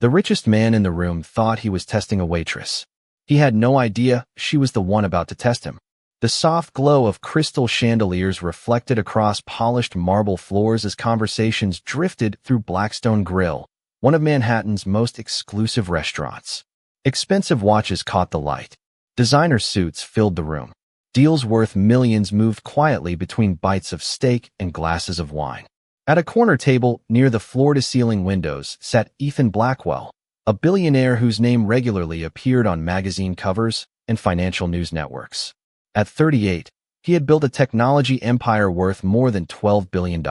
The richest man in the room thought he was testing a waitress. He had no idea she was the one about to test him. The soft glow of crystal chandeliers reflected across polished marble floors as conversations drifted through Blackstone Grill, one of Manhattan's most exclusive restaurants. Expensive watches caught the light. Designer suits filled the room. Deals worth millions moved quietly between bites of steak and glasses of wine. At a corner table near the floor-to-ceiling windows sat Ethan Blackwell, a billionaire whose name regularly appeared on magazine covers and financial news networks. At 38, he had built a technology empire worth more than $12 billion.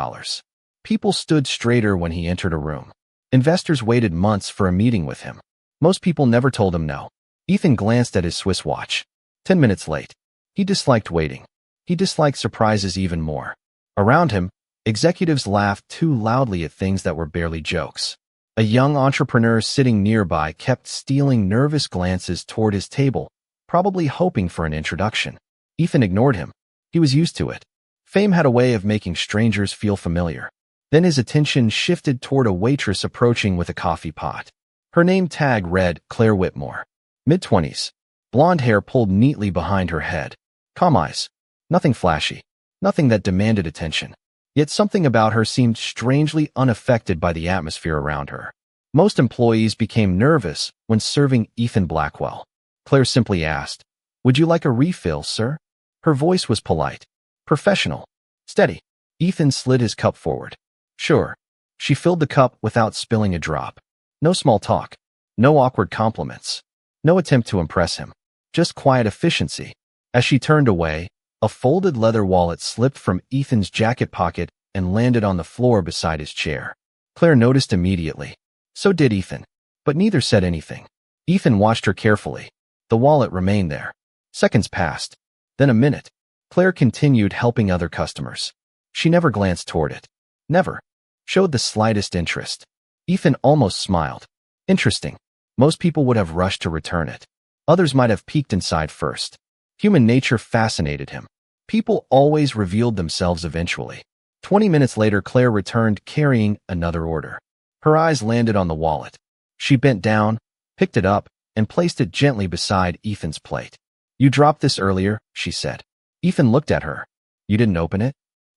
People stood straighter when he entered a room. Investors waited months for a meeting with him. Most people never told him no. Ethan glanced at his Swiss watch. 10 minutes late. He disliked waiting. He disliked surprises even more. Around him, executives laughed too loudly at things that were barely jokes. A young entrepreneur sitting nearby kept stealing nervous glances toward his table, probably hoping for an introduction. Ethan ignored him. He was used to it. Fame had a way of making strangers feel familiar. Then his attention shifted toward a waitress approaching with a coffee pot. Her name tag read Claire Whitmore. Mid-20s. Blonde hair pulled neatly behind her head. Calm eyes. Nothing flashy. Nothing that demanded attention. Yet something about her seemed strangely unaffected by the atmosphere around her. Most employees became nervous when serving Ethan Blackwell. Claire simply asked, "Would you like a refill, sir?" Her voice was polite, professional, steady. Ethan slid his cup forward. "Sure." She filled the cup without spilling a drop. No small talk. No awkward compliments. No attempt to impress him. Just quiet efficiency. As she turned away, a folded leather wallet slipped from Ethan's jacket pocket and landed on the floor beside his chair. Claire noticed immediately. So did Ethan. But neither said anything. Ethan watched her carefully. The wallet remained there. Seconds passed. Then a minute. Claire continued helping other customers. She never glanced toward it. Never. Showed the slightest interest. Ethan almost smiled. Interesting. Most people would have rushed to return it. Others might have peeked inside first. Human nature fascinated him. People always revealed themselves eventually. 20 minutes later, Claire returned carrying another order. Her eyes landed on the wallet. She bent down, picked it up, and placed it gently beside Ethan's plate. "You dropped this earlier," she said. Ethan looked at her. "You didn't open it?"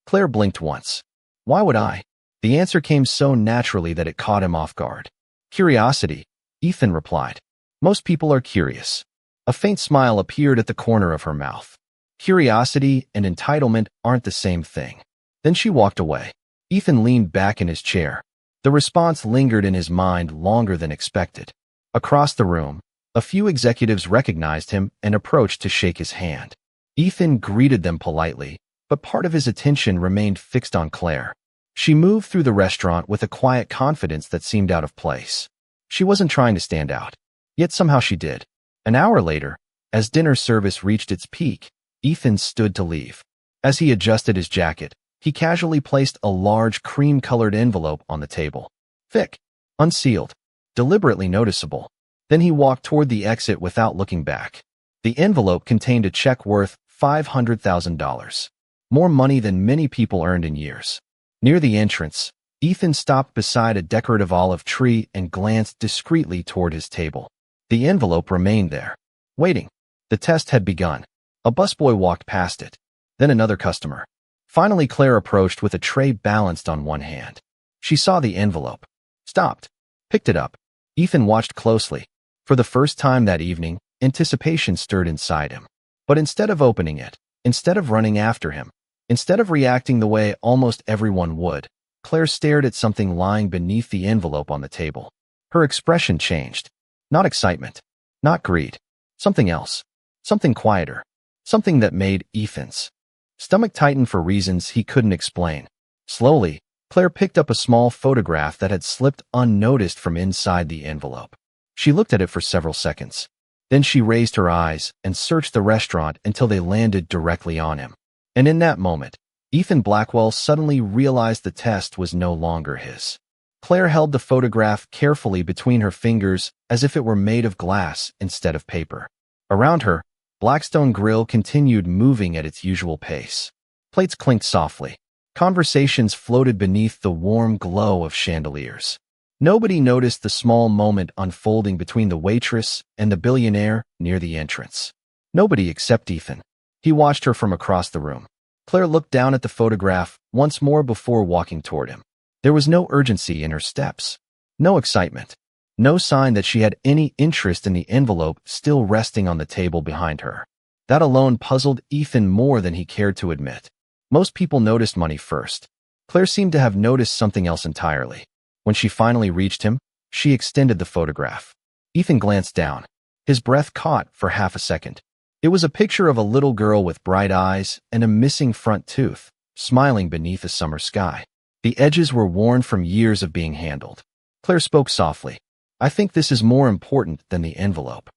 Claire blinked once. "Why would I?" The answer came so naturally that it caught him off guard. "Curiosity," Ethan replied. "Most people are curious." A faint smile appeared at the corner of her mouth. Curiosity and entitlement aren't the same thing. Then she walked away. Ethan leaned back in his chair. The response lingered in his mind longer than expected. Across the room, a few executives recognized him and approached to shake his hand. Ethan greeted them politely, but part of his attention remained fixed on Claire. She moved through the restaurant with a quiet confidence that seemed out of place. She wasn't trying to stand out, yet somehow she did. An hour later, as dinner service reached its peak, Ethan stood to leave. As he adjusted his jacket, he casually placed a large cream-colored envelope on the table. Thick, unsealed, deliberately noticeable. Then he walked toward the exit without looking back. The envelope contained a check worth $500,000. More money than many people earned in years. Near the entrance, Ethan stopped beside a decorative olive tree and glanced discreetly toward his table. The envelope remained there, waiting. The test had begun. A busboy walked past it. Then another customer. Finally, Claire approached with a tray balanced on one hand. She saw the envelope, stopped, picked it up. Ethan watched closely. For the first time that evening, anticipation stirred inside him. But instead of opening it, instead of running after him, instead of reacting the way almost everyone would, Claire stared at something lying beneath the envelope on the table. Her expression changed. Not excitement, not greed. Something else. Something quieter. Something that made Ethan's stomach tighten for reasons he couldn't explain. Slowly, Claire picked up a small photograph that had slipped unnoticed from inside the envelope. She looked at it for several seconds. Then she raised her eyes and searched the restaurant until they landed directly on him. And in that moment, Ethan Blackwell suddenly realized the test was no longer his. Claire held the photograph carefully between her fingers as if it were made of glass instead of paper. Around her, Blackstone Grill continued moving at its usual pace. Plates clinked softly. Conversations floated beneath the warm glow of chandeliers. Nobody noticed the small moment unfolding between the waitress and the billionaire near the entrance. Nobody except Ethan. He watched her from across the room. Claire looked down at the photograph once more before walking toward him. There was no urgency in her steps, no excitement, no sign that she had any interest in the envelope still resting on the table behind her. That alone puzzled Ethan more than he cared to admit. Most people noticed money first. Claire seemed to have noticed something else entirely. When she finally reached him, she extended the photograph. Ethan glanced down. His breath caught for half a second. It was a picture of a little girl with bright eyes and a missing front tooth, smiling beneath a summer sky. The edges were worn from years of being handled. Claire spoke softly. "I think this is more important than the envelope."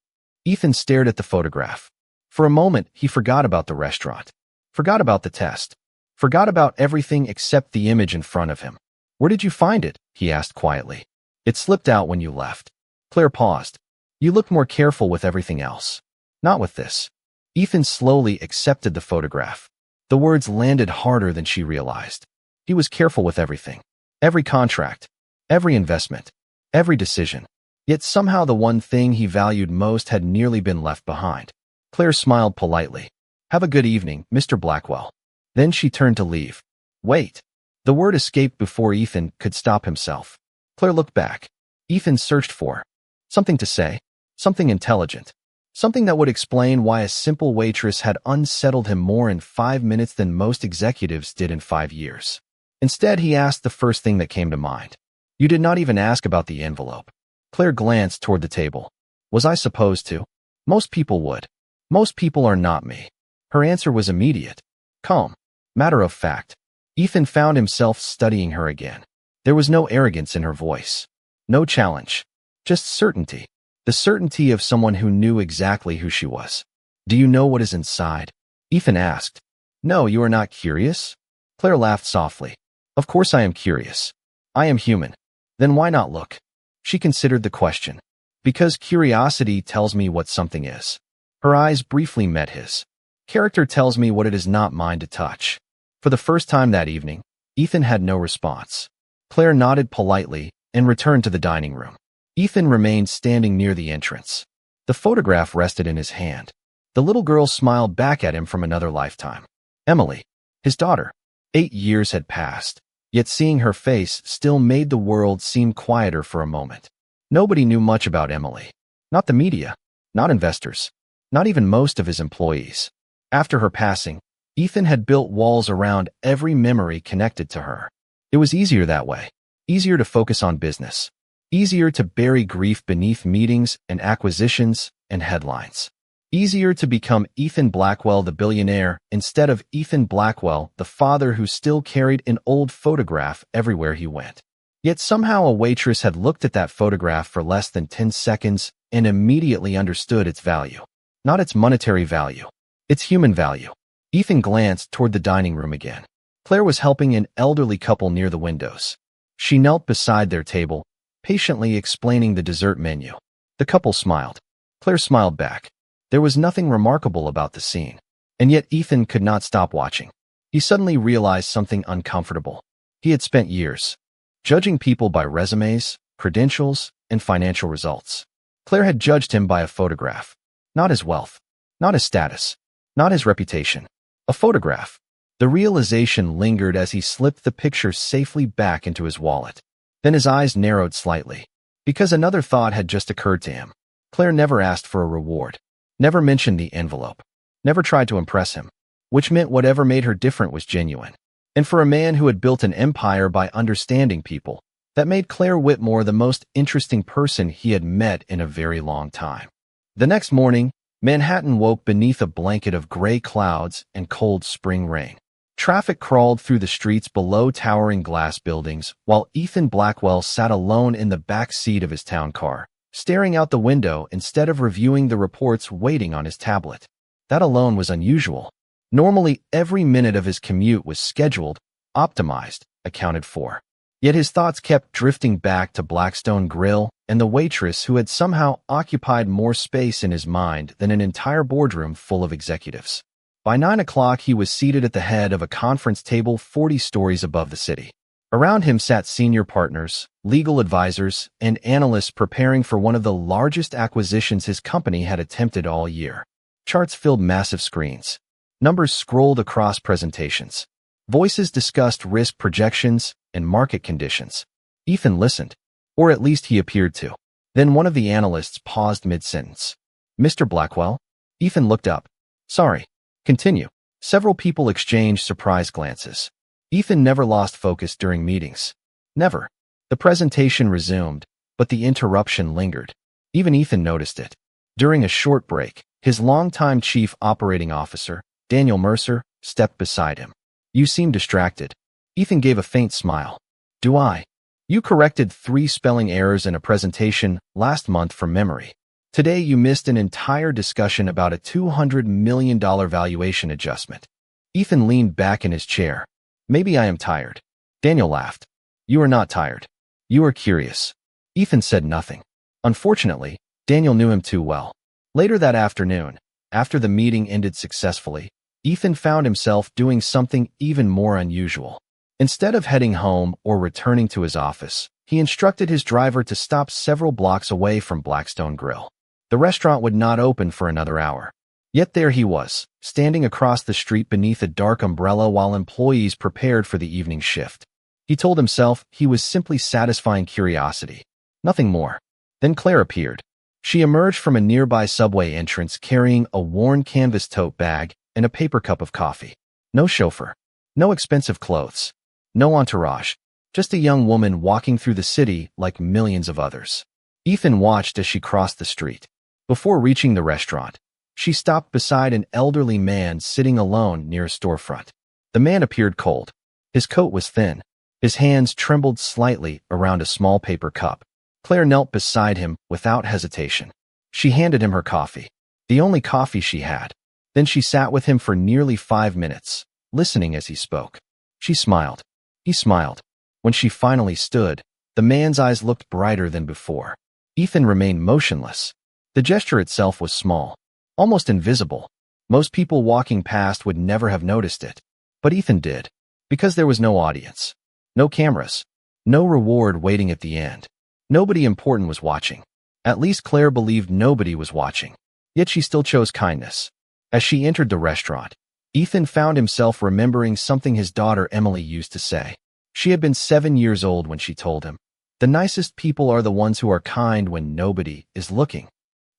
Ethan stared at the photograph. For a moment, he forgot about the restaurant, forgot about the test, forgot about everything except the image in front of him. "Where did you find it?" he asked quietly. "It slipped out when you left." Claire paused. "You looked more careful with everything else." "Not with this." Ethan slowly accepted the photograph. The words landed harder than she realized. He was careful with everything. Every contract, every investment, every decision. Yet somehow the one thing he valued most had nearly been left behind. Claire smiled politely. "Have a good evening, Mr. Blackwell." Then she turned to leave. "Wait." The word escaped before Ethan could stop himself. Claire looked back. Ethan searched for something to say, something intelligent, something that would explain why a simple waitress had unsettled him more in 5 minutes than most executives did in 5 years. Instead, he asked the first thing that came to mind. "You did not even ask about the envelope." Claire glanced toward the table. "Was I supposed to? Most people would. Most people are not me." Her answer was immediate, calm, matter of fact. Ethan found himself studying her again. There was no arrogance in her voice, no challenge, just certainty. The certainty of someone who knew exactly who she was. "Do you know what is inside?" Ethan asked. "No, you are not curious?" Claire laughed softly. "Of course I am curious. I am human. Then why not look?" She considered the question. "Because curiosity tells me what something is." Her eyes briefly met his. "Character tells me what it is not mine to touch." For the first time that evening, Ethan had no response. Claire nodded politely and returned to the dining room. Ethan remained standing near the entrance. The photograph rested in his hand. The little girl smiled back at him from another lifetime. Emily, his daughter. 8 years had passed, yet seeing her face still made the world seem quieter for a moment. Nobody knew much about Emily. Not the media, not investors, not even most of his employees. After her passing, Ethan had built walls around every memory connected to her. It was easier that way. Easier to focus on business. Easier to bury grief beneath meetings and acquisitions and headlines. Easier to become Ethan Blackwell the billionaire instead of Ethan Blackwell the father who still carried an old photograph everywhere he went. Yet somehow a waitress had looked at that photograph for less than 10 seconds and immediately understood its value. Not its monetary value, its human value. Ethan glanced toward the dining room again. Claire was helping an elderly couple near the windows. She knelt beside their table, patiently explaining the dessert menu. The couple smiled. Claire smiled back. There was nothing remarkable about the scene, and yet Ethan could not stop watching. He suddenly realized something uncomfortable. He had spent years judging people by resumes, credentials, and financial results. Claire had judged him by a photograph. Not his wealth, not his status, not his reputation. A photograph. The realization lingered as he slipped the picture safely back into his wallet. Then his eyes narrowed slightly, because another thought had just occurred to him. Claire never asked for a reward, never mentioned the envelope, never tried to impress him, which meant whatever made her different was genuine. And for a man who had built an empire by understanding people, that made Claire Whitmore the most interesting person he had met in a very long time. The next morning, Manhattan woke beneath a blanket of gray clouds and cold spring rain. Traffic crawled through the streets below towering glass buildings, while Ethan Blackwell sat alone in the back seat of his town car, staring out the window instead of reviewing the reports waiting on his tablet. That alone was unusual. Normally, every minute of his commute was scheduled, optimized, accounted for. Yet his thoughts kept drifting back to Blackstone Grill and the waitress who had somehow occupied more space in his mind than an entire boardroom full of executives. By 9 o'clock, he was seated at the head of a conference table 40 stories above the city. Around him sat senior partners, legal advisors, and analysts preparing for one of the largest acquisitions his company had attempted all year. Charts filled massive screens. Numbers scrolled across presentations. Voices discussed risk projections and market conditions. Ethan listened, or at least he appeared to. Then one of the analysts paused mid-sentence. "Mr. Blackwell?" Ethan looked up. "Sorry. Continue." Several people exchanged surprised glances. Ethan never lost focus during meetings. Never. The presentation resumed, but the interruption lingered. Even Ethan noticed it. During a short break, his longtime chief operating officer, Daniel Mercer, stepped beside him. "You seem distracted." Ethan gave a faint smile. "Do I? You corrected 3 spelling errors in a presentation last month from memory. Today you missed an entire discussion about a $200 million valuation adjustment." Ethan leaned back in his chair. "Maybe I am tired." Daniel laughed. "You are not tired. You are curious." Ethan said nothing. Unfortunately, Daniel knew him too well. Later that afternoon, after the meeting ended successfully, Ethan found himself doing something even more unusual. Instead of heading home or returning to his office, he instructed his driver to stop several blocks away from Blackstone Grill. The restaurant would not open for another hour. Yet there he was, standing across the street beneath a dark umbrella while employees prepared for the evening shift. He told himself he was simply satisfying curiosity. Nothing more. Then Claire appeared. She emerged from a nearby subway entrance carrying a worn canvas tote bag and a paper cup of coffee. No chauffeur. No expensive clothes. No entourage. Just a young woman walking through the city like millions of others. Ethan watched as she crossed the street. Before reaching the restaurant, she stopped beside an elderly man sitting alone near a storefront. The man appeared cold. His coat was thin. His hands trembled slightly around a small paper cup. Claire knelt beside him without hesitation. She handed him her coffee, the only coffee she had. Then she sat with him for nearly 5 minutes, listening as he spoke. She smiled. He smiled. When she finally stood, the man's eyes looked brighter than before. Ethan remained motionless. The gesture itself was small, almost invisible. Most people walking past would never have noticed it. But Ethan did, because there was no audience, no cameras, no reward waiting at the end. Nobody important was watching. At least Claire believed nobody was watching. Yet she still chose kindness. As she entered the restaurant, Ethan found himself remembering something his daughter Emily used to say. She had been 7 years old when she told him, "The nicest people are the ones who are kind when nobody is looking."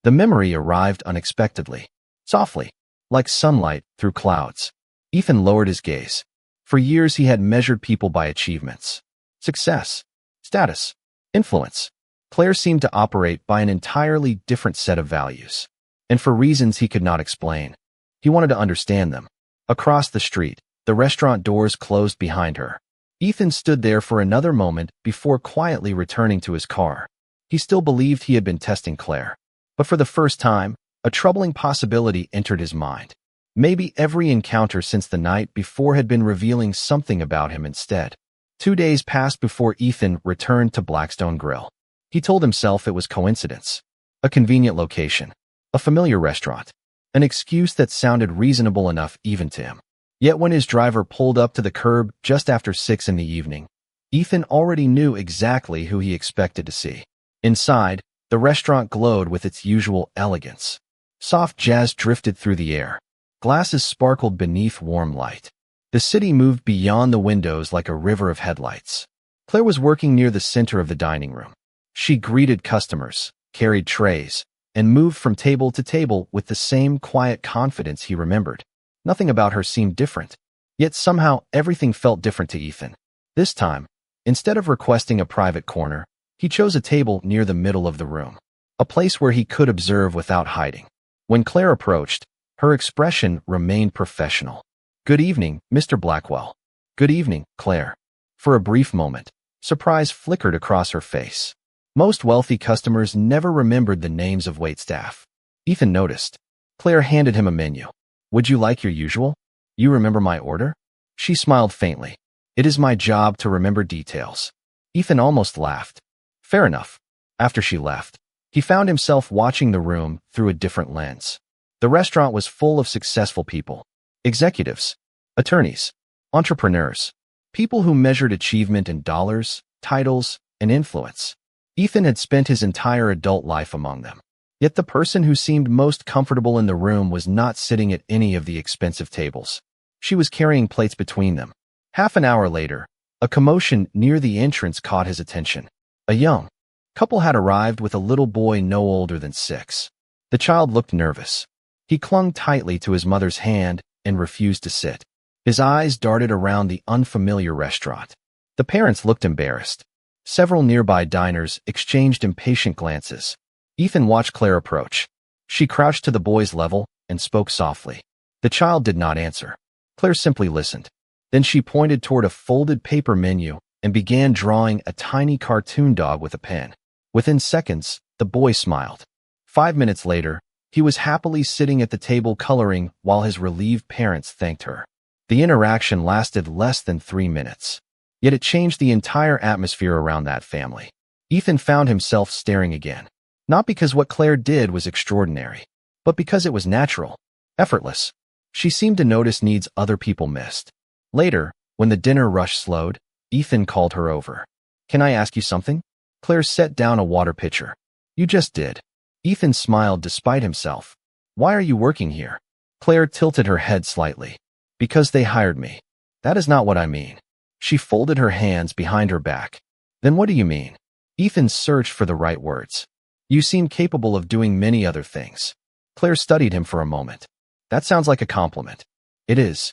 The memory arrived unexpectedly, softly, like sunlight through clouds. Ethan lowered his gaze. For years he had measured people by achievements, success, status, influence. Claire seemed to operate by an entirely different set of values. And for reasons he could not explain, he wanted to understand them. Across the street, the restaurant doors closed behind her. Ethan stood there for another moment before quietly returning to his car. He still believed he had been testing Claire. But for the first time, a troubling possibility entered his mind. Maybe every encounter since the night before had been revealing something about him instead. 2 days passed before Ethan returned to Blackstone Grill. He told himself it was coincidence. A convenient location. A familiar restaurant. An excuse that sounded reasonable enough even to him. Yet when his driver pulled up to the curb just after 6 in the evening, Ethan already knew exactly who he expected to see. Inside, the restaurant glowed with its usual elegance. Soft jazz drifted through the air. Glasses sparkled beneath warm light. The city moved beyond the windows like a river of headlights. Claire was working near the center of the dining room. She greeted customers, carried trays, and moved from table to table with the same quiet confidence he remembered. Nothing about her seemed different. Yet somehow everything felt different to Ethan. This time, instead of requesting a private corner, he chose a table near the middle of the room, a place where he could observe without hiding. When Claire approached, her expression remained professional. "Good evening, Mr. Blackwell." "Good evening, Claire." For a brief moment, surprise flickered across her face. Most wealthy customers never remembered the names of waitstaff. Ethan noticed. Claire handed him a menu. "Would you like your usual? You remember my order?" She smiled faintly. "It is my job to remember details." Ethan almost laughed. Fair enough. After she left, he found himself watching the room through a different lens. The restaurant was full of successful people. Executives, attorneys, entrepreneurs. People who measured achievement in dollars, titles, and influence. Ethan had spent his entire adult life among them. Yet the person who seemed most comfortable in the room was not sitting at any of the expensive tables. She was carrying plates between them. Half an hour later, a commotion near the entrance caught his attention. A young couple had arrived with a little boy no older than 6. The child looked nervous. He clung tightly to his mother's hand and refused to sit. His eyes darted around the unfamiliar restaurant. The parents looked embarrassed. Several nearby diners exchanged impatient glances. Ethan watched Claire approach. She crouched to the boy's level and spoke softly. The child did not answer. Claire simply listened. Then she pointed toward a folded paper menu and began drawing a tiny cartoon dog with a pen. Within seconds, the boy smiled. 5 minutes later, he was happily sitting at the table coloring while his relieved parents thanked her. The interaction lasted less than 3 minutes. Yet it changed the entire atmosphere around that family. Ethan found himself staring again. Not because what Claire did was extraordinary, but because it was natural, effortless. She seemed to notice needs other people missed. Later, when the dinner rush slowed, Ethan called her over. "Can I ask you something?" Claire set down a water pitcher. "You just did." Ethan smiled despite himself. "Why are you working here?" Claire tilted her head slightly. "Because they hired me." "That is not what I mean." She folded her hands behind her back. "Then what do you mean?" Ethan searched for the right words. "You seem capable of doing many other things." Claire studied him for a moment. "That sounds like a compliment." "It is."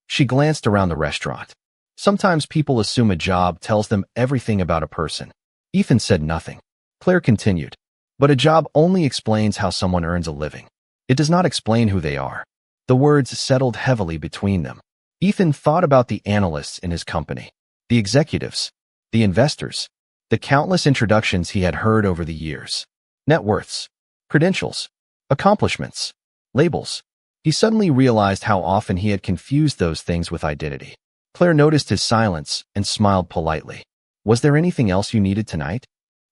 She glanced around the restaurant. Sometimes people assume a job tells them everything about a person. Ethan said nothing. Claire continued. "But a job only explains how someone earns a living. It does not explain who they are." The words settled heavily between them. Ethan thought about the analysts in his company, the executives, the investors, the countless introductions he had heard over the years. Net worths, credentials, accomplishments, labels. He suddenly realized how often he had confused those things with identity. Claire noticed his silence and smiled politely. "Was there anything else you needed tonight?"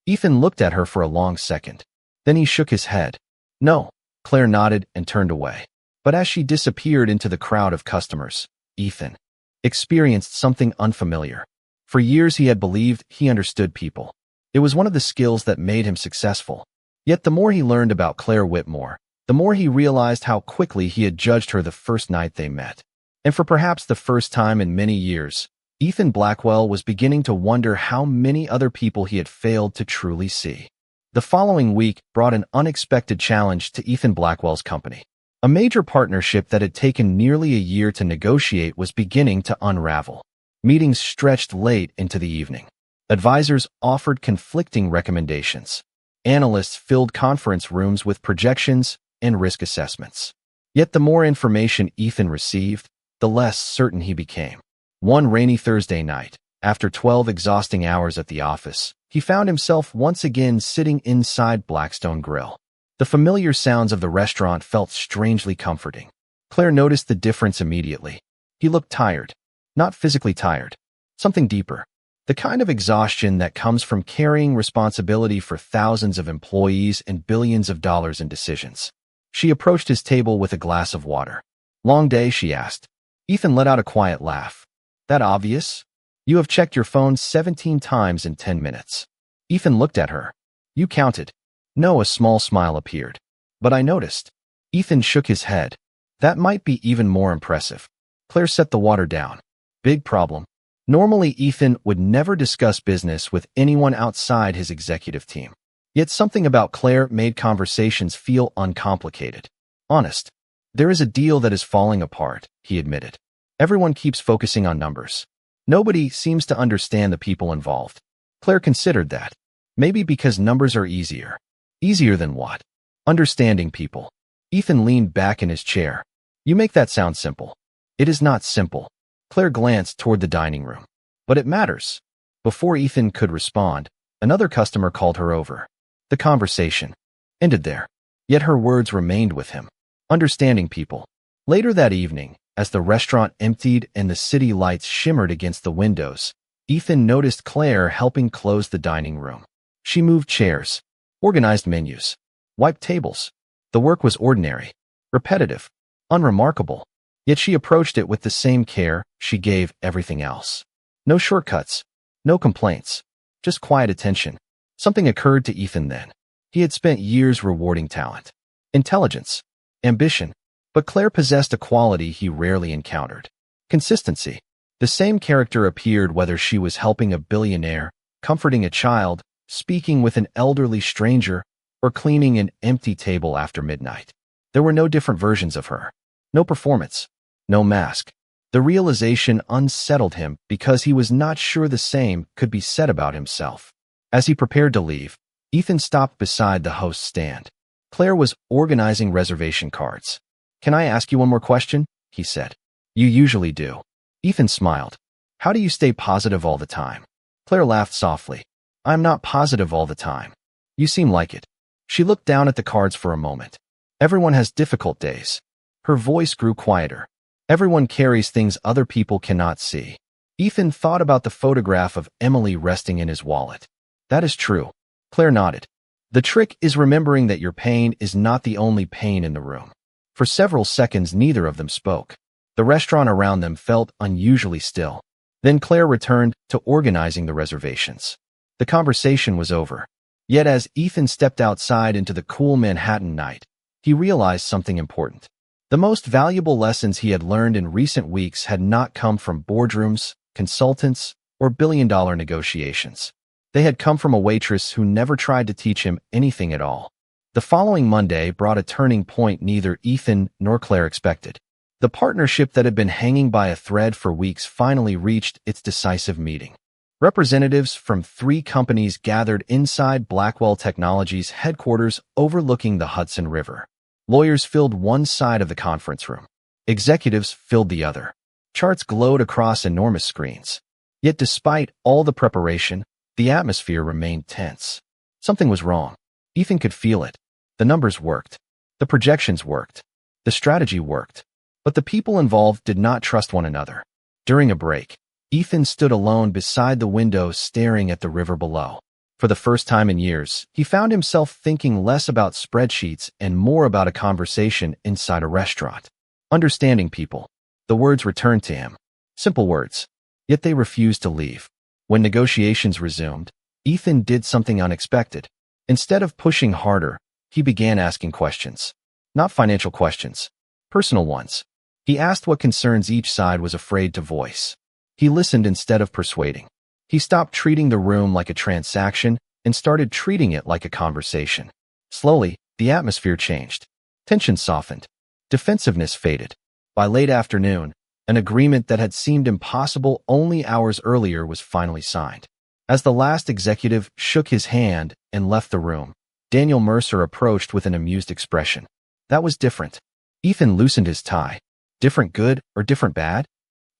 Ethan looked at her for a long second. Then he shook his head. "No." Claire nodded and turned away. But as she disappeared into the crowd of customers, Ethan experienced something unfamiliar. For years he had believed he understood people. It was one of the skills that made him successful. Yet the more he learned about Claire Whitmore, the more he realized how quickly he had judged her the first night they met. And for perhaps the first time in many years, Ethan Blackwell was beginning to wonder how many other people he had failed to truly see. The following week brought an unexpected challenge to Ethan Blackwell's company. A major partnership that had taken nearly a year to negotiate was beginning to unravel. Meetings stretched late into the evening. Advisors offered conflicting recommendations. Analysts filled conference rooms with projections and risk assessments. Yet the more information Ethan received, the less certain he became. One rainy Thursday night, after 12 exhausting hours at the office, he found himself once again sitting inside Blackstone Grill. The familiar sounds of the restaurant felt strangely comforting. Claire noticed the difference immediately. He looked tired. Not physically tired. Something deeper. The kind of exhaustion that comes from carrying responsibility for thousands of employees and billions of dollars in decisions. She approached his table with a glass of water. "Long day?" she asked. Ethan let out a quiet laugh. "That obvious? You have checked your phone 17 times in 10 minutes. Ethan looked at her. "You counted." "No," a small smile appeared. "But I noticed." Ethan shook his head. "That might be even more impressive." Claire set the water down. "Big problem." Normally, Ethan would never discuss business with anyone outside his executive team. Yet something about Claire made conversations feel uncomplicated. Honest. "There is a deal that is falling apart," he admitted. "Everyone keeps focusing on numbers. Nobody seems to understand the people involved." Claire considered that. Maybe because numbers are easier. Easier than what? Understanding people. Ethan leaned back in his chair. "You make that sound simple." "It is not simple." Claire glanced toward the dining room. "But it matters." Before Ethan could respond, another customer called her over. The conversation ended there. Yet her words remained with him. Understanding people. Later that evening, as the restaurant emptied and the city lights shimmered against the windows, Ethan noticed Claire helping close the dining room. She moved chairs, organized menus, wiped tables. The work was ordinary, repetitive, unremarkable. Yet she approached it with the same care she gave everything else. No shortcuts. No complaints. Just quiet attention. Something occurred to Ethan then. He had spent years rewarding talent, intelligence, ambition, but Claire possessed a quality he rarely encountered. Consistency. The same character appeared whether she was helping a billionaire, comforting a child, speaking with an elderly stranger, or cleaning an empty table after midnight. There were no different versions of her. No performance. No mask. The realization unsettled him because he was not sure the same could be said about himself. As he prepared to leave, Ethan stopped beside the host's stand. Claire was organizing reservation cards. "Can I ask you one more question?" he said. "You usually do." Ethan smiled. "How do you stay positive all the time?" Claire laughed softly. "I'm not positive all the time." "You seem like it." She looked down at the cards for a moment. "Everyone has difficult days." Her voice grew quieter. "Everyone carries things other people cannot see." Ethan thought about the photograph of Emily resting in his wallet. "That is true." Claire nodded. "The trick is remembering that your pain is not the only pain in the room." For several seconds, neither of them spoke. The restaurant around them felt unusually still. Then Claire returned to organizing the reservations. The conversation was over. Yet as Ethan stepped outside into the cool Manhattan night, he realized something important. The most valuable lessons he had learned in recent weeks had not come from boardrooms, consultants, or billion-dollar negotiations. They had come from a waitress who never tried to teach him anything at all. The following Monday brought a turning point neither Ethan nor Claire expected. The partnership that had been hanging by a thread for weeks finally reached its decisive meeting. Representatives from 3 companies gathered inside Blackwell Technologies' headquarters overlooking the Hudson River. Lawyers filled one side of the conference room. Executives filled the other. Charts glowed across enormous screens. Yet despite all the preparation, the atmosphere remained tense. Something was wrong. Ethan could feel it. The numbers worked. The projections worked. The strategy worked. But the people involved did not trust one another. During a break, Ethan stood alone beside the window staring at the river below. For the first time in years, he found himself thinking less about spreadsheets and more about a conversation inside a restaurant. Understanding people. The words returned to him. Simple words. Yet they refused to leave. When negotiations resumed, Ethan did something unexpected. Instead of pushing harder, he began asking questions. Not financial questions. Personal ones. He asked what concerns each side was afraid to voice. He listened instead of persuading. He stopped treating the room like a transaction and started treating it like a conversation. Slowly, the atmosphere changed. Tension softened. Defensiveness faded. By late afternoon, an agreement that had seemed impossible only hours earlier was finally signed. As the last executive shook his hand and left the room, Daniel Mercer approached with an amused expression. That was different. Ethan loosened his tie. Different good or different bad?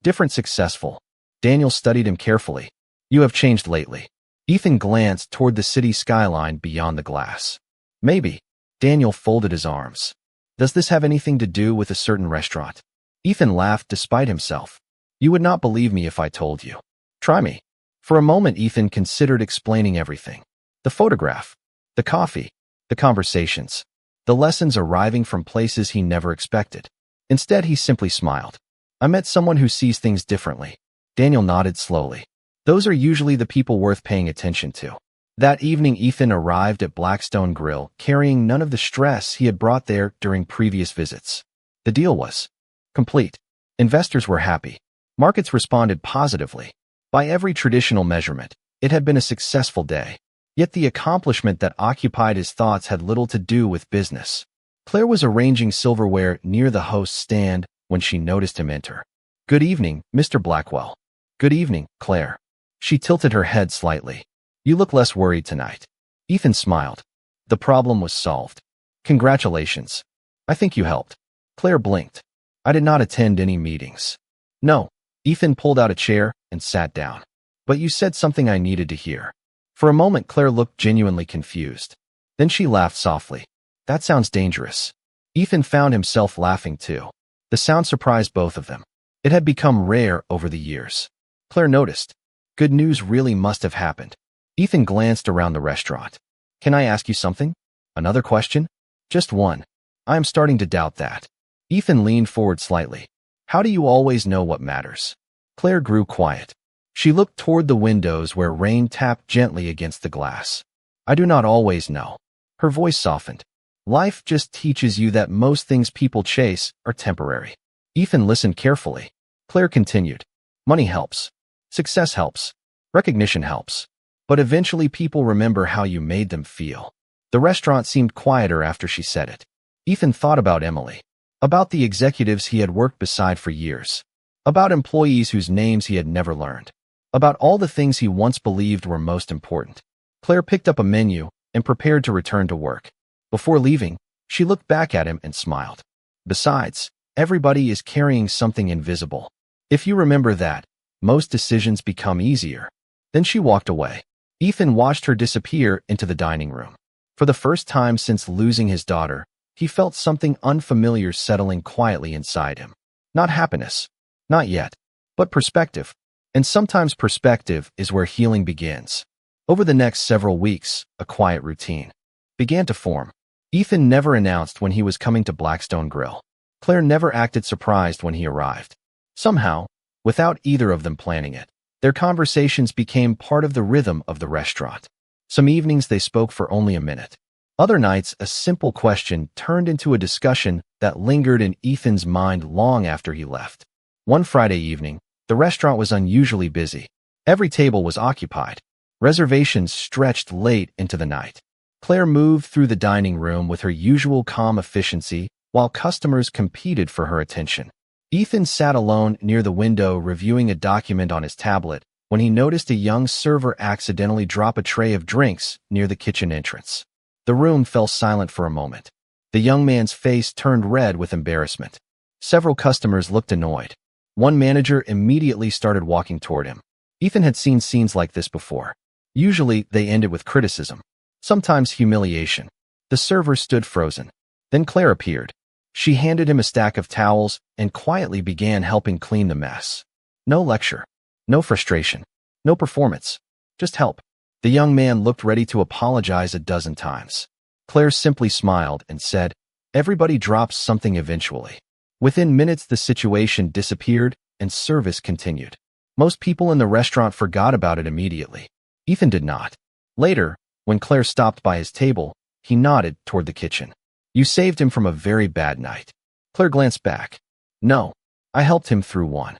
Different successful. Daniel studied him carefully. You have changed lately. Ethan glanced toward the city skyline beyond the glass. Maybe. Daniel folded his arms. Does this have anything to do with a certain restaurant? Ethan laughed despite himself. You would not believe me if I told you. Try me. For a moment, Ethan considered explaining everything. The photograph, the coffee, the conversations, the lessons arriving from places he never expected. Instead, he simply smiled. I met someone who sees things differently. Daniel nodded slowly. Those are usually the people worth paying attention to. That evening, Ethan arrived at Blackstone Grill, carrying none of the stress he had brought there during previous visits. The deal was complete. Investors were happy. Markets responded positively. By every traditional measurement, it had been a successful day. Yet the accomplishment that occupied his thoughts had little to do with business. Claire was arranging silverware near the host's stand when she noticed him enter. Good evening, Mr. Blackwell. Good evening, Claire. She tilted her head slightly. You look less worried tonight. Ethan smiled. The problem was solved. Congratulations. I think you helped. Claire blinked. I did not attend any meetings. No. Ethan pulled out a chair and sat down. But you said something I needed to hear. For a moment, Claire looked genuinely confused. Then she laughed softly. That sounds dangerous. Ethan found himself laughing too. The sound surprised both of them. It had become rare over the years. Claire noticed. Good news really must have happened. Ethan glanced around the restaurant. Can I ask you something? Another question? Just one. I am starting to doubt that. Ethan leaned forward slightly. How do you always know what matters? Claire grew quiet. She looked toward the windows where rain tapped gently against the glass. I do not always know. Her voice softened. Life just teaches you that most things people chase are temporary. Ethan listened carefully. Claire continued. Money helps. Success helps. Recognition helps. But eventually people remember how you made them feel. The restaurant seemed quieter after she said it. Ethan thought about Emily. About the executives he had worked beside for years. About employees whose names he had never learned. About all the things he once believed were most important. Claire picked up a menu and prepared to return to work. Before leaving, she looked back at him and smiled. Besides, everybody is carrying something invisible. If you remember that, most decisions become easier. Then she walked away. Ethan watched her disappear into the dining room. For the first time since losing his daughter, he felt something unfamiliar settling quietly inside him. Not happiness. Not yet. But perspective. And sometimes perspective is where healing begins. Over the next several weeks, a quiet routine began to form. Ethan never announced when he was coming to Blackstone Grill. Claire never acted surprised when he arrived. Somehow, without either of them planning it, their conversations became part of the rhythm of the restaurant. Some evenings they spoke for only a minute. Other nights, a simple question turned into a discussion that lingered in Ethan's mind long after he left. One Friday evening, the restaurant was unusually busy. Every table was occupied. Reservations stretched late into the night. Claire moved through the dining room with her usual calm efficiency while customers competed for her attention. Ethan sat alone near the window reviewing a document on his tablet when he noticed a young server accidentally drop a tray of drinks near the kitchen entrance. The room fell silent for a moment. The young man's face turned red with embarrassment. Several customers looked annoyed. One manager immediately started walking toward him. Ethan had seen scenes like this before. Usually, they ended with criticism. Sometimes humiliation. The server stood frozen. Then Claire appeared. She handed him a stack of towels and quietly began helping clean the mess. No lecture. No frustration. No performance. Just help. The young man looked ready to apologize a dozen times. Claire simply smiled and said, "Everybody drops something eventually." Within minutes, the situation disappeared and service continued. Most people in the restaurant forgot about it immediately. Ethan did not. Later, when Claire stopped by his table, he nodded toward the kitchen. "You saved him from a very bad night." Claire glanced back. "No, I helped him through one."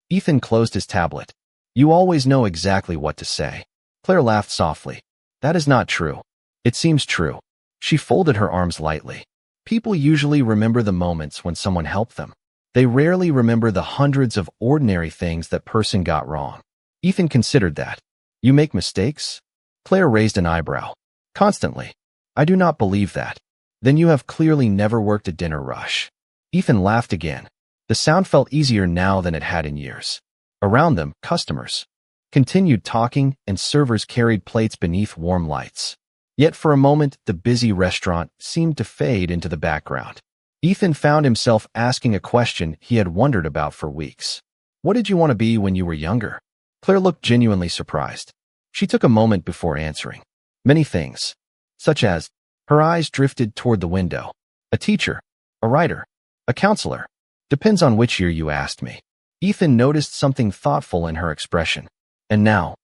Ethan closed his tablet. "You always know exactly what to say." Claire laughed softly. "That is not true." "It seems true." She folded her arms lightly. People usually remember the moments when someone helped them. They rarely remember the hundreds of ordinary things that person got wrong. Ethan considered that. "You make mistakes?" Claire raised an eyebrow. "Constantly." "I do not believe that." "Then you have clearly never worked a dinner rush." Ethan laughed again. The sound felt easier now than it had in years. Around them, customers continued talking and servers carried plates beneath warm lights. Yet for a moment, the busy restaurant seemed to fade into the background. Ethan found himself asking a question he had wondered about for weeks. "What did you want to be when you were younger?" Claire looked genuinely surprised. She took a moment before answering. "Many things." Such as, her eyes drifted toward the window. "A teacher, a writer, a counselor. Depends on which year you asked me." Ethan noticed something thoughtful in her expression. "And now?"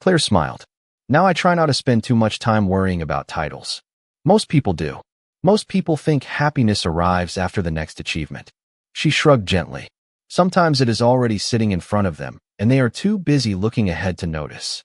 Claire smiled. "Now I try not to spend too much time worrying about titles." Most people do. Most people think happiness arrives after the next achievement. She shrugged gently. Sometimes it is already sitting in front of them, and they are too busy looking ahead to notice.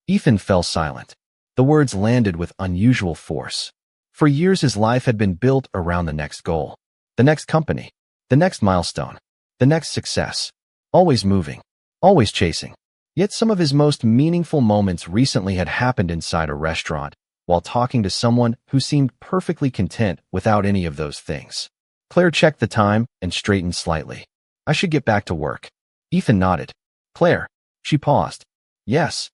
Ethan fell silent. The words landed with unusual force. For years his life had been built around the next goal. The next company. The next milestone. The next success. Always moving. Always chasing. Yet some of his most meaningful moments recently had happened inside a restaurant, while talking to someone who seemed perfectly content without any of those things. Claire checked the time and straightened slightly. "I should get back to work." Ethan nodded. "Claire." She paused. "Yes."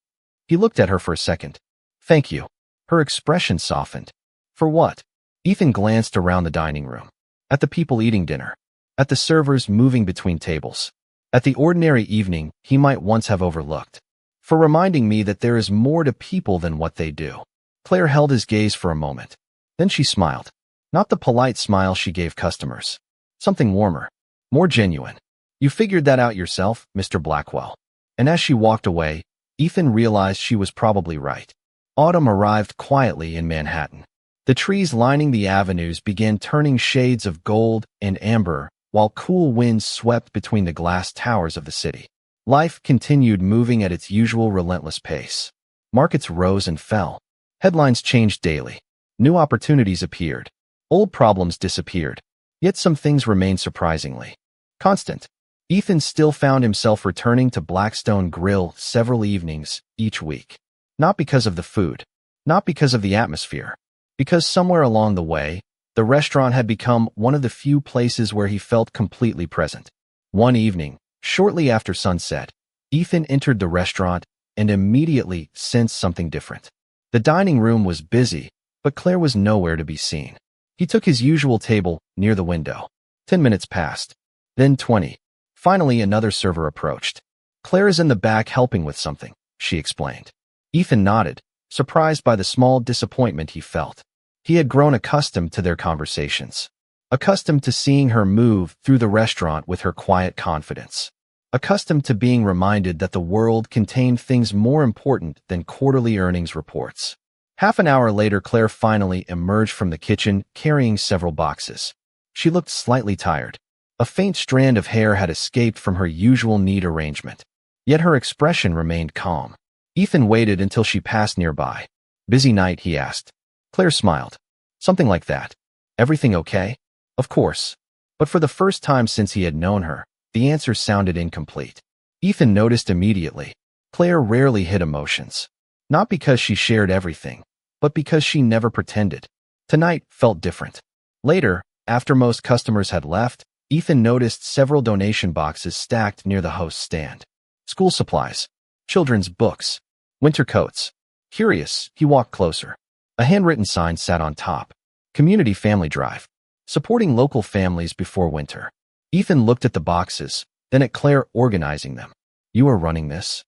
He looked at her for a second. "Thank you." Her expression softened. "For what?" Ethan glanced around the dining room. At the people eating dinner. At the servers moving between tables. At the ordinary evening he might once have overlooked. "For reminding me that there is more to people than what they do." Claire held his gaze for a moment. Then she smiled. Not the polite smile she gave customers. Something warmer. More genuine. "You figured that out yourself, Mr. Blackwell." And as she walked away, Ethan realized she was probably right. Autumn arrived quietly in Manhattan. The trees lining the avenues began turning shades of gold and amber, while cool winds swept between the glass towers of the city. Life continued moving at its usual relentless pace. Markets rose and fell. Headlines changed daily. New opportunities appeared. Old problems disappeared. Yet some things remained surprisingly constant. Ethan still found himself returning to Blackstone Grill several evenings each week. Not because of the food, not because of the atmosphere, because somewhere along the way, the restaurant had become one of the few places where he felt completely present. One evening, shortly after sunset, Ethan entered the restaurant and immediately sensed something different. The dining room was busy, but Claire was nowhere to be seen. He took his usual table near the window. 10 minutes passed, then 20. Finally, another server approached. "Claire is in the back helping with something," she explained. Ethan nodded, surprised by the small disappointment he felt. He had grown accustomed to their conversations, accustomed to seeing her move through the restaurant with her quiet confidence, accustomed to being reminded that the world contained things more important than quarterly earnings reports. Half an hour later, Claire finally emerged from the kitchen carrying several boxes. She looked slightly tired. A faint strand of hair had escaped from her usual neat arrangement, yet her expression remained calm. Ethan waited until she passed nearby. "Busy night?" he asked. Claire smiled. "Something like that. Everything okay?" "Of course." But for the first time since he had known her, the answer sounded incomplete. Ethan noticed immediately. Claire rarely hid emotions. Not because she shared everything, but because she never pretended. Tonight felt different. Later, after most customers had left, Ethan noticed several donation boxes stacked near the host's stand. School supplies, children's books, winter coats. Curious, he walked closer. A handwritten sign sat on top. Community Family Drive. Supporting local families before winter. Ethan looked at the boxes, then at Claire organizing them. "You are running this?"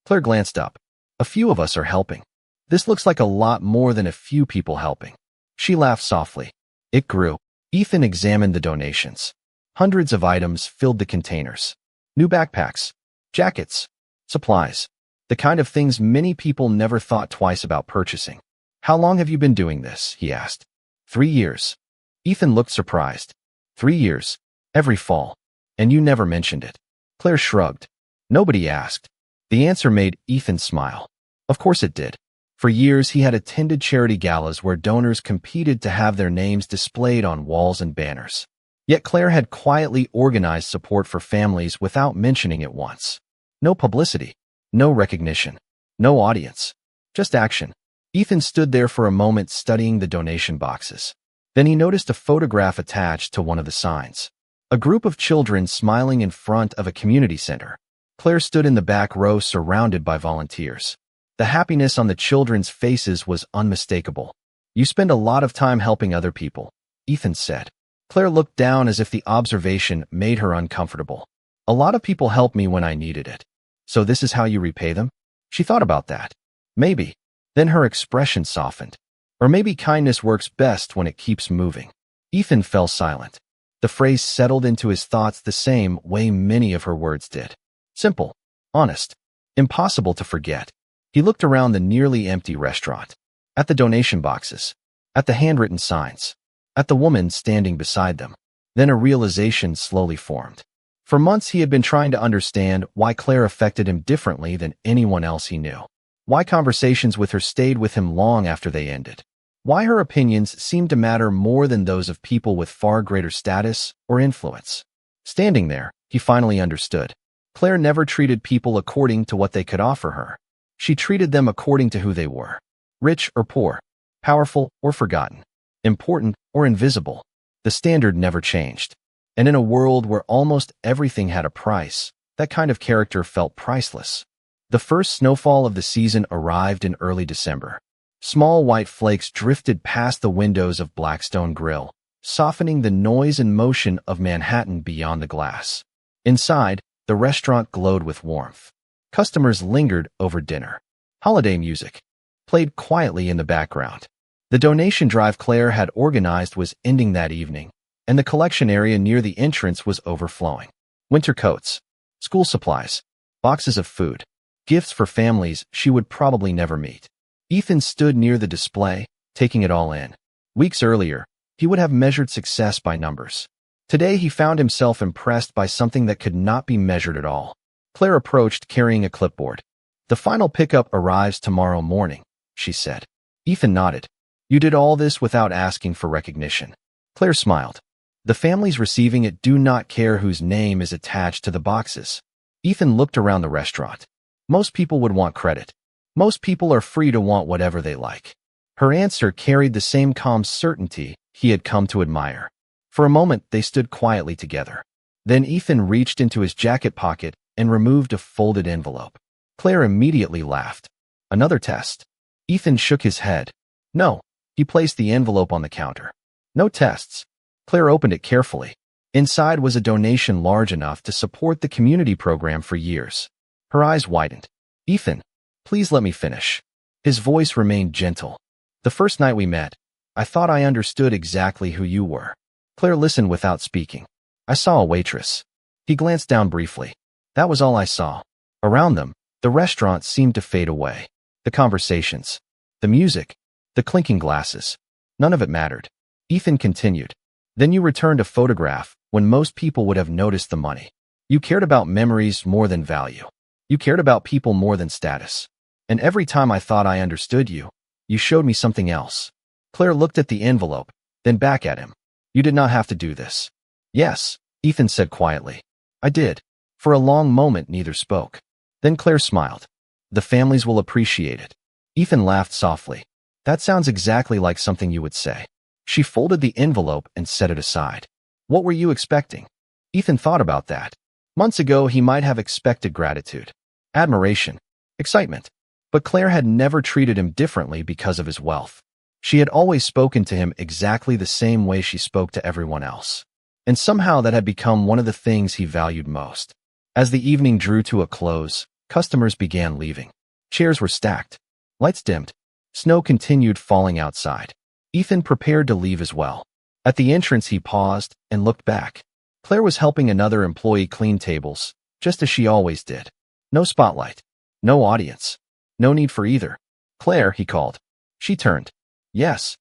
Claire glanced up. "A few of us are helping. This looks like a lot more than a few people helping." She laughed softly. It grew. Ethan examined the donations. Hundreds of items filled the containers. New backpacks, jackets, supplies. The kind of things many people never thought twice about purchasing. "How long have you been doing this?" he asked. 3 years. Ethan looked surprised. 3 years. Every fall. And you never mentioned it. Claire shrugged. Nobody asked. The answer made Ethan smile. Of course it did. For years he had attended charity galas where donors competed to have their names displayed on walls and banners. Yet Claire had quietly organized support for families without mentioning it once. No publicity, no recognition, no audience, just action. Ethan stood there for a moment studying the donation boxes. Then he noticed a photograph attached to one of the signs. A group of children smiling in front of a community center. Claire stood in the back row surrounded by volunteers. The happiness on the children's faces was unmistakable. "You spend a lot of time helping other people," Ethan said. Claire looked down as if the observation made her uncomfortable. "A lot of people helped me when I needed it. So this is how you repay them?" She thought about that. Maybe. Then her expression softened. Or maybe kindness works best when it keeps moving. Ethan fell silent. The phrase settled into his thoughts the same way many of her words did. Simple, honest, impossible to forget. He looked around the nearly empty restaurant, at the donation boxes, at the handwritten signs, at the woman standing beside them. Then a realization slowly formed. For months he had been trying to understand why Claire affected him differently than anyone else he knew. Why conversations with her stayed with him long after they ended. Why her opinions seemed to matter more than those of people with far greater status or influence. Standing there, he finally understood. Claire never treated people according to what they could offer her. She treated them according to who they were. Rich or poor, powerful or forgotten, important or invisible. The standard never changed. And in a world where almost everything had a price, that kind of character felt priceless. The first snowfall of the season arrived in early December. Small white flakes drifted past the windows of Blackstone Grill, softening the noise and motion of Manhattan beyond the glass. Inside, the restaurant glowed with warmth. Customers lingered over dinner. Holiday music played quietly in the background. The donation drive Claire had organized was ending that evening, and the collection area near the entrance was overflowing. Winter coats, school supplies, boxes of food, gifts for families she would probably never meet. Ethan stood near the display, taking it all in. Weeks earlier, he would have measured success by numbers. Today he found himself impressed by something that could not be measured at all. Claire approached carrying a clipboard. "The final pickup arrives tomorrow morning," she said. Ethan nodded. "You did all this without asking for recognition." Claire smiled. "The families receiving it do not care whose name is attached to the boxes." Ethan looked around the restaurant. Most people would want credit. Most people are free to want whatever they like. Her answer carried the same calm certainty he had come to admire. For a moment, they stood quietly together. Then Ethan reached into his jacket pocket and removed a folded envelope. Claire immediately laughed. "Another test?" Ethan shook his head. "No." He placed the envelope on the counter. "No tests." Claire opened it carefully. Inside was a donation large enough to support the community program for years. Her eyes widened. "Ethan, please let me finish." His voice remained gentle. "The first night we met, I thought I understood exactly who you were." Claire listened without speaking. "I saw a waitress." He glanced down briefly. "That was all I saw." Around them, the restaurant seemed to fade away. The conversations, the music, the clinking glasses. None of it mattered. Ethan continued. "Then you returned a photograph when most people would have noticed the money. You cared about memories more than value. You cared about people more than status. And every time I thought I understood you, you showed me something else." Claire looked at the envelope, then back at him. "You did not have to do this." "Yes," Ethan said quietly. "I did." For a long moment, neither spoke. Then Claire smiled. "The families will appreciate it." Ethan laughed softly. "That sounds exactly like something you would say." She folded the envelope and set it aside. "What were you expecting?" Ethan thought about that. Months ago, he might have expected gratitude, admiration, excitement. But Claire had never treated him differently because of his wealth. She had always spoken to him exactly the same way she spoke to everyone else. And somehow that had become one of the things he valued most. As the evening drew to a close, customers began leaving. Chairs were stacked. Lights dimmed. Snow continued falling outside. Ethan prepared to leave as well. At the entrance, he paused and looked back. Claire was helping another employee clean tables, just as she always did. No spotlight. No audience. No need for either. "Claire," he called. She turned. "Yes."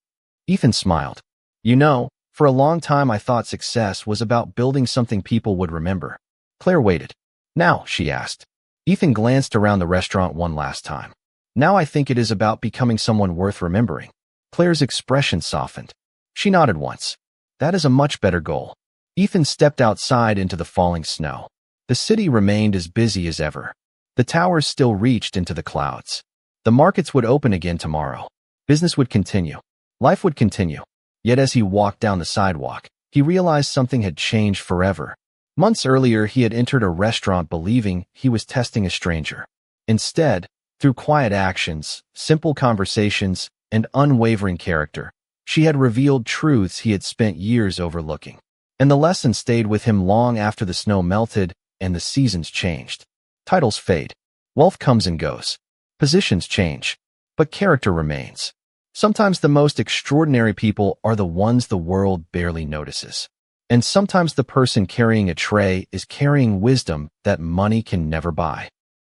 Ethan smiled. "You know, for a long time I thought success was about building something people would remember." Claire waited. "Now," she asked. Ethan glanced around the restaurant one last time. "Now I think it is about becoming someone worth remembering." Claire's expression softened. She nodded once. "That is a much better goal." Ethan stepped outside into the falling snow. The city remained as busy as ever. The towers still reached into the clouds. The markets would open again tomorrow. Business would continue. Life would continue. Yet as he walked down the sidewalk, he realized something had changed forever. Months earlier, he had entered a restaurant believing he was testing a stranger. Instead, through quiet actions, simple conversations, and unwavering character, she had revealed truths he had spent years overlooking. And the lesson stayed with him long after the snow melted and the seasons changed. Titles fade. Wealth comes and goes. Positions change. But character remains. Sometimes the most extraordinary people are the ones the world barely notices. And sometimes the person carrying a tray is carrying wisdom that money can never buy.